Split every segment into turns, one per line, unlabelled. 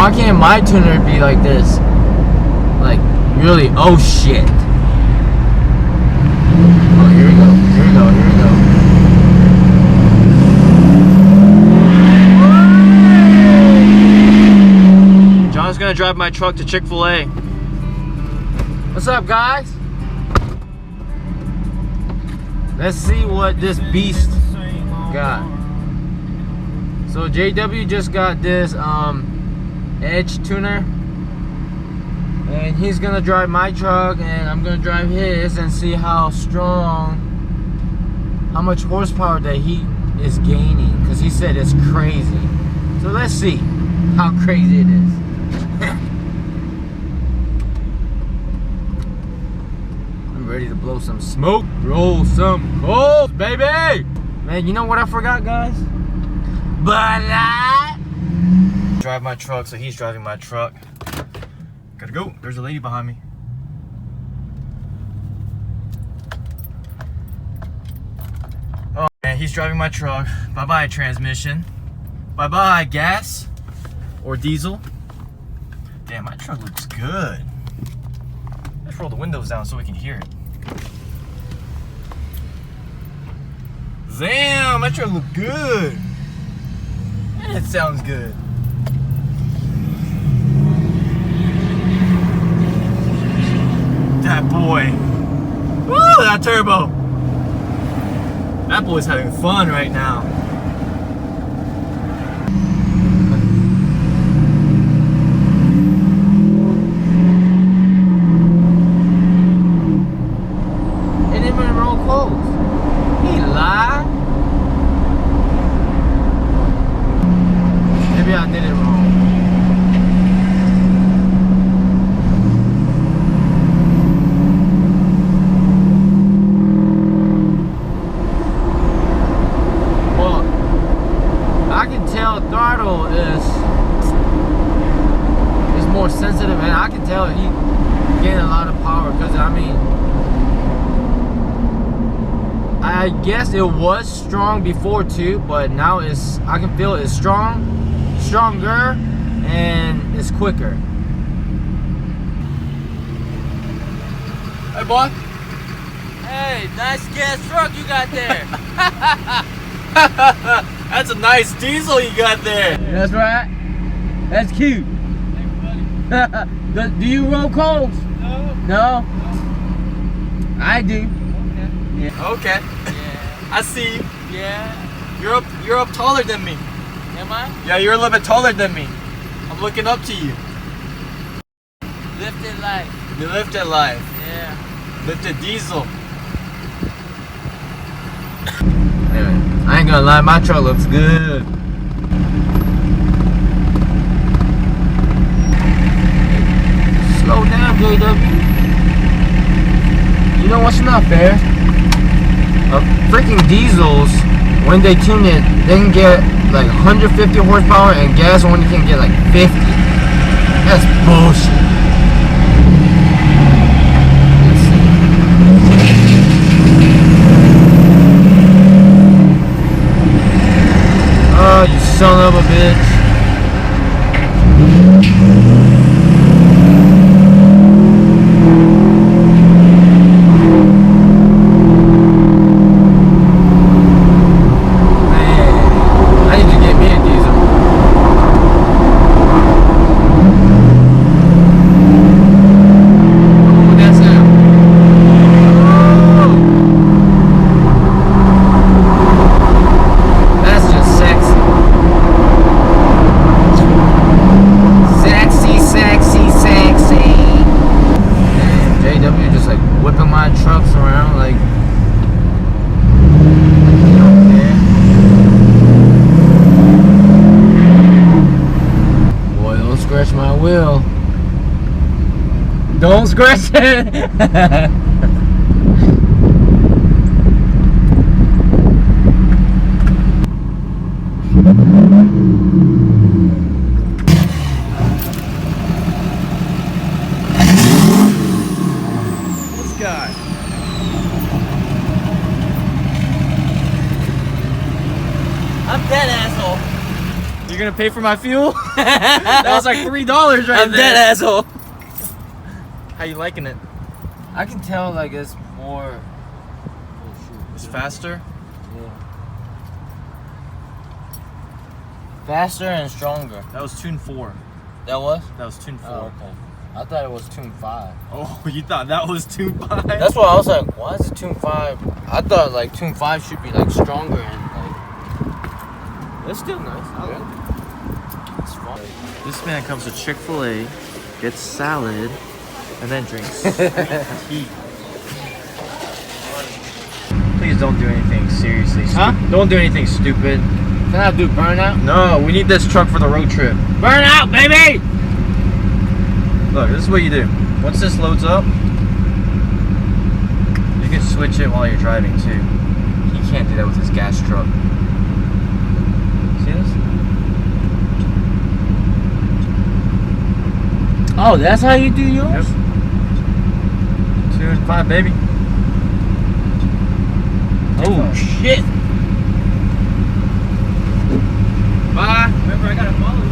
Why can't my tuner be like this? Like, really, oh shit. Oh, here we go, here we go, here we go. John's gonna drive my truck to Chick-fil-A. What's up, guys? Let's see what this beast got. So JW just got this Edge tuner, and he's gonna drive my truck and I'm gonna drive his and see how strong, how much horsepower that he is gaining, because he said it's crazy. So let's see how crazy it is. I'm ready to blow some smoke, roll some coals, baby. Man, you know what I forgot, guys? But drive my truck, so he's driving my truck. Gotta go. There's a lady behind me. Oh man, he's driving my truck. Bye-bye transmission. Bye-bye gas or diesel. Damn, my truck looks good. Let's roll the windows down so we can hear it. Damn, my truck looks good. It sounds good. That boy. Woo, that turbo. That boy's having fun right now. It didn't even roll close. He lied. Maybe I did it wrong. Well, I can tell throttle is more sensitive, and I can tell he getting a lot of power, because I mean, I guess it was strong before too, but now it's, I can feel it's stronger, and it's quicker. Hey, boy. Hey, nice gas truck you got there. That's a nice diesel you got there. That's right. That's cute. Do you roll coals? No. No? I do. Okay. Yeah. Okay. Yeah. I see you. Yeah. You're up taller than me. Am I? Yeah, you're a little bit taller than me. I'm looking up to you. Lifted life. You lifted life. Yeah. Lifted diesel. Anyway, I ain't gonna lie, my truck looks good. Slow down, JW. You know what's not fair? Freaking diesels, when they tune it, they can get like 150 horsepower, and gas only can get like 50. That's bullshit. Let's see. Oh, you son of a bitch. Don't scratch it. This guy. I'm dead, asshole. You're
gonna pay for my fuel? That was like $3 right there.
I'm dead, asshole.
How you liking it?
I can tell like it's more.
It's faster?
Yeah. Faster and stronger.
That was tune 4.
That was?
That was tune 4.
Oh, okay. I thought it was tune 5.
Oh, you thought that was tune 5?
That's why I was like, why is it tune 5? I thought like tune 5 should be like stronger and like. It's still nice. I like it. It's fun.
This man comes to Chick-fil-A, gets salad, and then drinks tea. Please don't do anything seriously stupid.
Huh?
Don't do anything stupid.
Can I do burnout?
No, we need this truck for the road trip.
Burnout, baby!
Look, this is what you do. Once this loads up, you can switch it while you're driving too. He can't do that with his gas truck. See this?
Oh, that's how you do yours?
Yep. 2 and 5, baby.
Oh, shit.
Bye. Remember, I gotta follow you.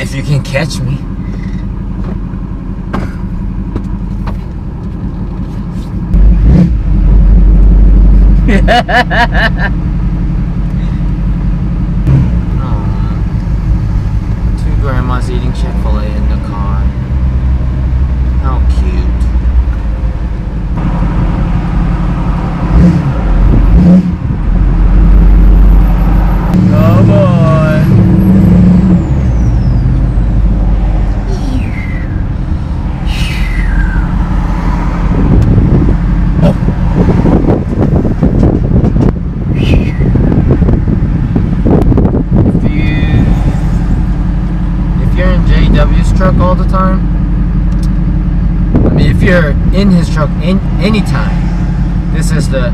If you can catch me. Two grandmas eating Chick-fil-A in the car. How cute. Come on. If you're in JW's truck all the time, I mean, if you're in his truck anytime, this is the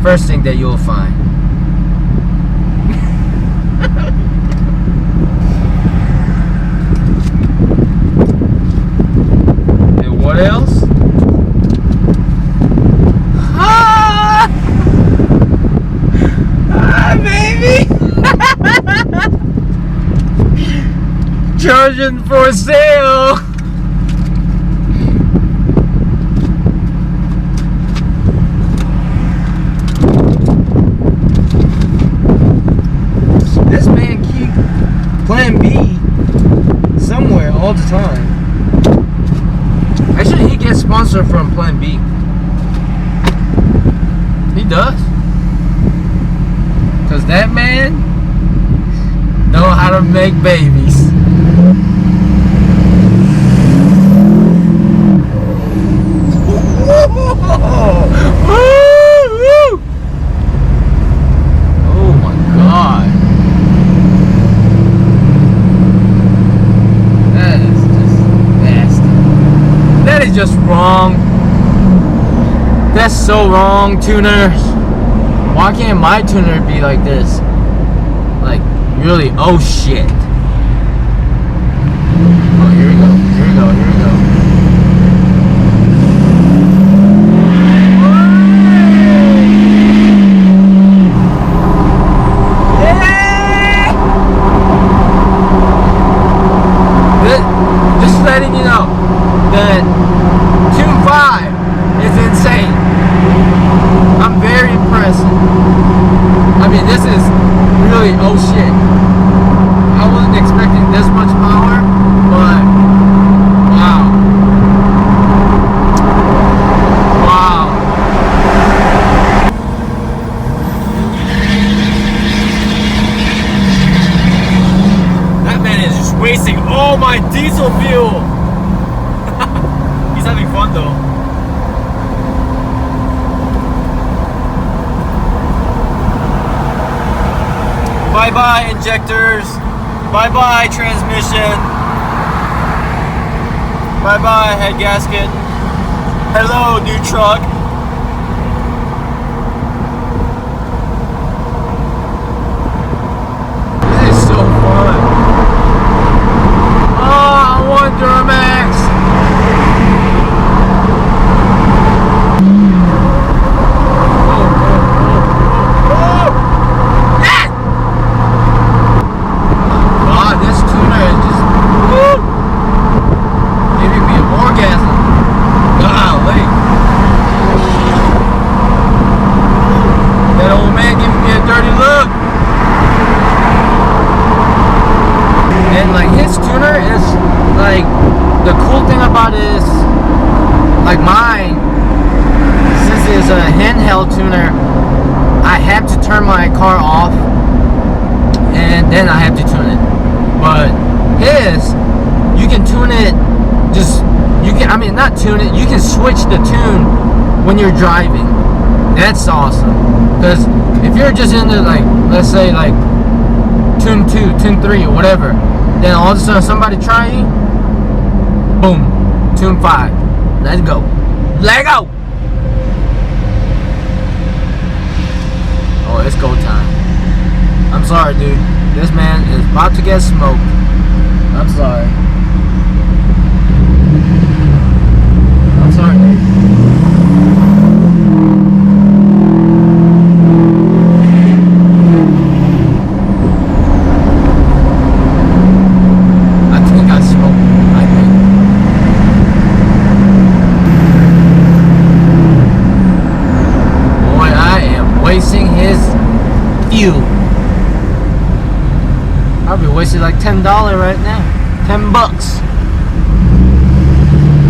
first thing that you'll find. And what else? Baby! Charging for sale! This man keep Plan B somewhere all the time. Actually, he gets sponsored from Plan B. He does. Cause that man know how to make babies. Oh my God. That is just nasty. That is just wrong. That's so wrong, tuners. Why can't my tuner be like this? Like, really, oh shit. Oh, here we go, here we go, here we go. Just letting you know that Tune 5 is insane. I'm very impressed. I mean, this is really, oh shit. I wasn't expecting this much power, but wow. Wow. That man is just wasting all my diesel fuel. He's having fun though. Bye-bye injectors. Bye-bye transmission. Bye-bye head gasket. Hello, new truck. This is so fun. Oh, I want Duramax. then I have to tune it. But his, you can tune it. I mean, not tune it. You can switch the tune when you're driving. That's awesome. Because if you're just in there, like, let's say, like, tune 2, tune 3, or whatever, then all of a sudden somebody try you, boom, tune 5. Let's go. Let go. Oh, it's go time. I'm sorry, dude. This man is about to get smoked. I'm sorry. I'm sorry, dude. I think I smoked. I think. Boy, I am wasting his fuel. I'll be wasting like $10 right now. $10.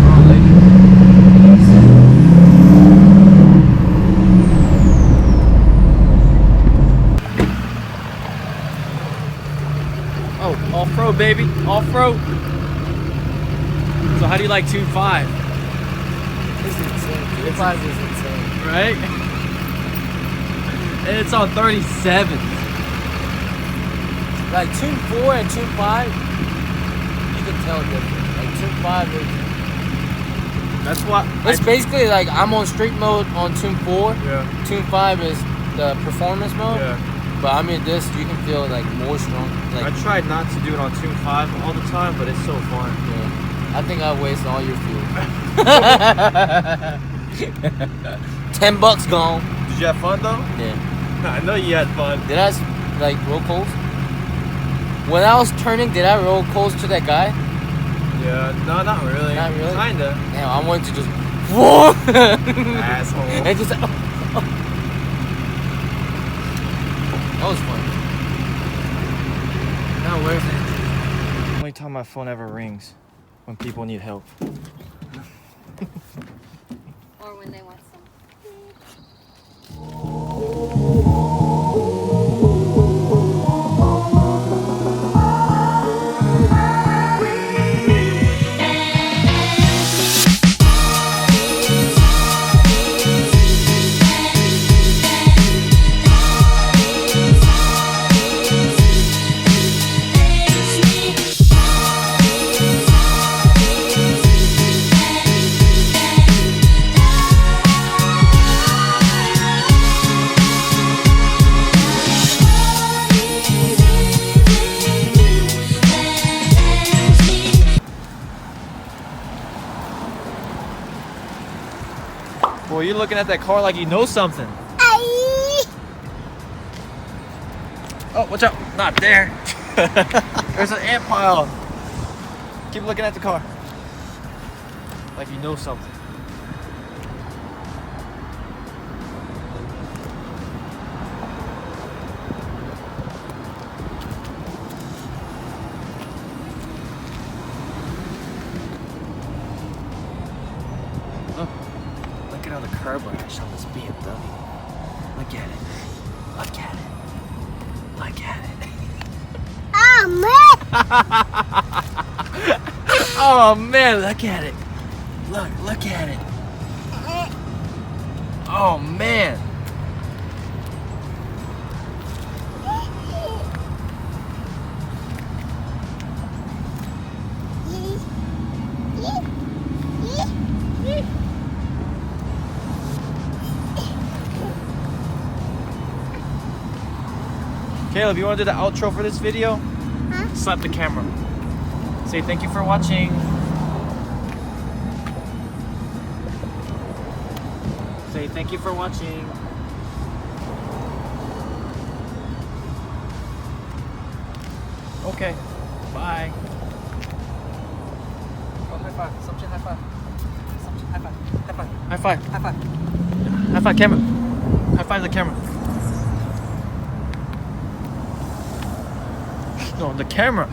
Oh, lady.
Oh, off-road, baby. Off-road. So how do you like Tune 5?
This is insane. Tune 5 is insane.
Right? And it's on 37.
Like Tune 4 and Tune 5, you can tell different. Like Tune 5 is...
That's what...
It's basically like I'm on street mode on Tune 4.
Yeah.
Tune 5 is the performance mode.
Yeah.
But I mean this, you can feel like more strong. Like,
I tried not to do it on Tune 5 all the time, but it's so fun.
Yeah. I think I wasted all your fuel. $10 gone.
Did you have fun though?
Yeah.
I know you had fun.
Did I like roll coals? When I was turning, did I roll coals to that guy?
Yeah, no, not really.
Not really?
Kinda.
Damn, I wanted to just whoa!
Asshole.
And just that was fun. Now where's it?
Only time my phone ever rings when people need help.
Or when they want some.
Boy, you're looking at that car like you know something. Oh, watch out. Not there. There's an ant pile. Keep looking at the car. Like you know something. Look at all the curb rash on this BMW. Look at it. Look at it. Look at it.
Oh, man!
Oh man, look at it. Look at it. Oh man. Caleb, you want to do the outro for this video?
Huh?
Slap the camera. Say thank you for watching. Say thank you for watching. Okay. Bye. Oh, high five. Something high five. Something high five. High five. High five. High five. High five camera. High five the camera. No, the camera.